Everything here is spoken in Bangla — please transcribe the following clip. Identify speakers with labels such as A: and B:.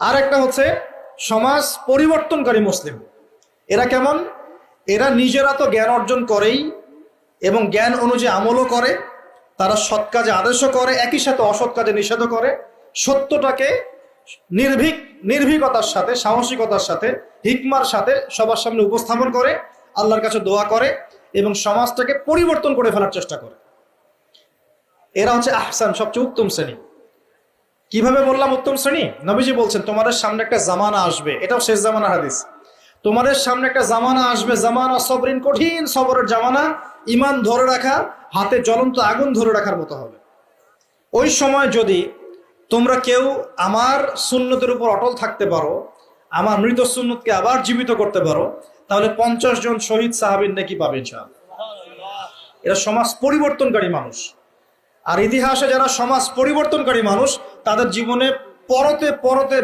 A: আর একটা হচ্ছে সমাজ পরিবর্তনকারী মুসলিম। এরা কেমন? এরা নিজেরা তো জ্ঞান অর্জন করেই এবং জ্ঞান অনুযায়ী আমলও করে, তারা সৎ কাজে আদেশও করে, একই সাথে অসৎ কাজে নিষেধও করে, সত্যটাকে নির্ভীকতার সাথে, সাহসিকতার সাথে, হিকমার সাথে সবার সামনে উপস্থাপন করে, আল্লাহর কাছে দোয়া করে এবং সমাজটাকে পরিবর্তন করে ফেলার চেষ্টা করে। এরা হচ্ছে আহসান, সবচেয়ে উত্তম শ্রেণী। কিভাবে বললাম উত্তম শ্রেণী? নবীজি বলছেন তোমাদের সামনে একটা জামানা আসবে, এটাও শেষ জামানা হাদিস। তোমাদের সামনে একটা জামানা আসবে, জামানা সবরিন, কঠিন সবরের জামানা। ইমান ধরে রাখা হাতে জ্বলন্ত আগুন ধরে রাখার মতো হবে। ওই সময় যদি তোমরা কেউ আমার সুন্নতের উপর অটল থাকতে পারো, আমার মৃত সুন্নতকে আবার জীবিত করতে পারো, তাহলে 50 জন শহীদ সাহাবীর নেকি পাবে ইনশাআল্লাহ। এরা সমাজ পরিবর্তনকারী মানুষ। আর ইতিহাসে যারা সমাজ পরিবর্তনকারী মানুষ, তাদের জীবনে পরতে পরতে